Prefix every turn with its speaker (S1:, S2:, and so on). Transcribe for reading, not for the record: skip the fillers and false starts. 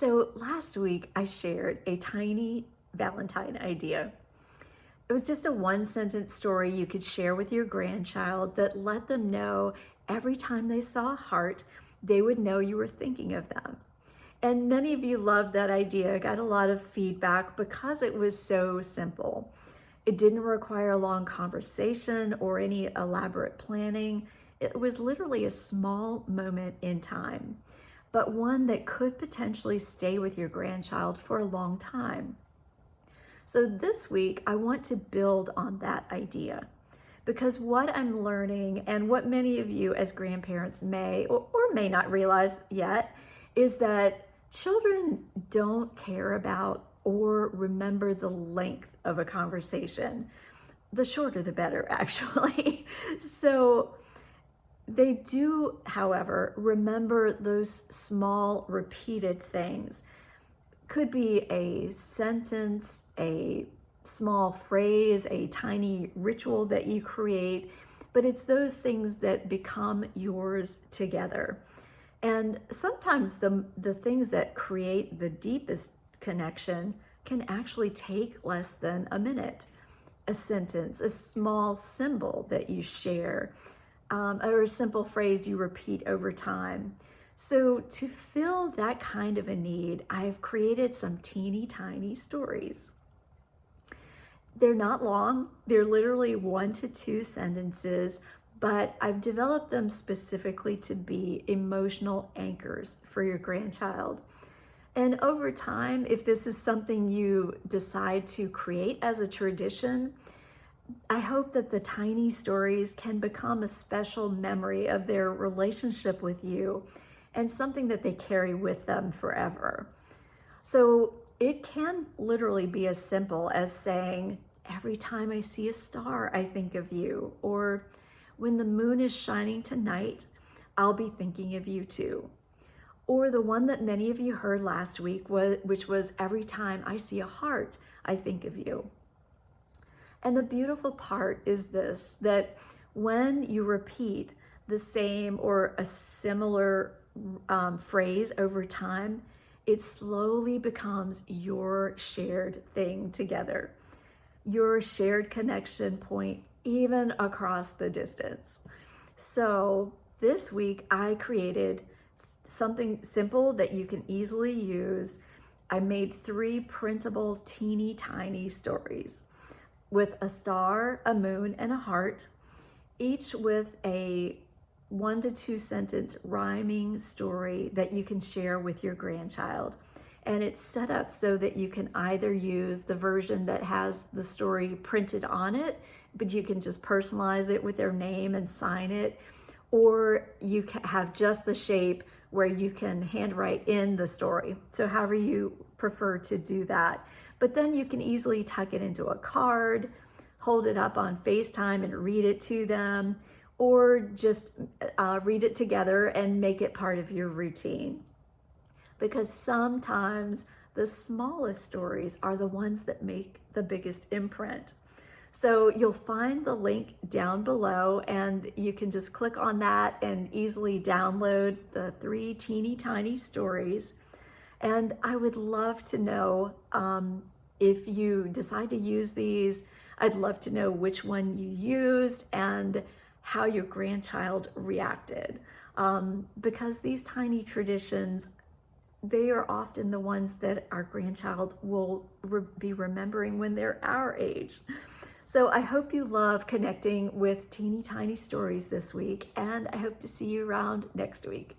S1: So last week I shared a tiny Valentine idea. It was just a one sentence story you could share with your grandchild that let them know every time they saw a heart, they would know you were thinking of them. And many of you loved that idea, got a lot of feedback because it was so simple. It didn't require a long conversation or any elaborate planning. It was literally a small moment in time, but one that could potentially stay with your grandchild for a long time. So this week, I want to build on that idea because what I'm learning and what many of you as grandparents may or may not realize yet is that children don't care about or remember the length of a conversation. The shorter, the better, actually. So they do, however, remember those small repeated things. Could be a sentence, a small phrase, a tiny ritual that you create, but it's those things that become yours together. And sometimes the things that create the deepest connection can actually take less than a minute. A sentence, a small symbol that you share, or a simple phrase you repeat over time. So to fill that kind of a need, I have created some teeny tiny stories. They're not long, they're literally 1 to 2 sentences, but I've developed them specifically to be emotional anchors for your grandchild. And over time, if this is something you decide to create as a tradition, I hope that the tiny stories can become a special memory of their relationship with you and something that they carry with them forever. So it can literally be as simple as saying, every time I see a star, I think of you. Or when the moon is shining tonight, I'll be thinking of you too. Or the one that many of you heard last week, which was every time I see a heart, I think of you. And the beautiful part is this, that when you repeat the same or a similar phrase over time, it slowly becomes your shared thing together, your shared connection point, even across the distance. So this week, I created something simple that you can easily use. I made 3 printable teeny tiny stories with a star, a moon, and a heart, each with a 1 to 2 sentence rhyming story that you can share with your grandchild. And it's set up so that you can either use the version that has the story printed on it, but you can just personalize it with their name and sign it, or you can have just the shape where you can handwrite in the story. So however you prefer to do that. But then you can easily tuck it into a card, hold it up on FaceTime and read it to them, or just read it together and make it part of your routine. Because sometimes the smallest stories are the ones that make the biggest imprint. So you'll find the link down below and you can just click on that and easily download the 3 teeny tiny stories. And I would love to know if you decide to use these. I'd love to know which one you used and how your grandchild reacted. Because these tiny traditions, they are often the ones that our grandchild will be remembering when they're our age. So I hope you love connecting with teeny tiny stories this week, and I hope to see you around next week.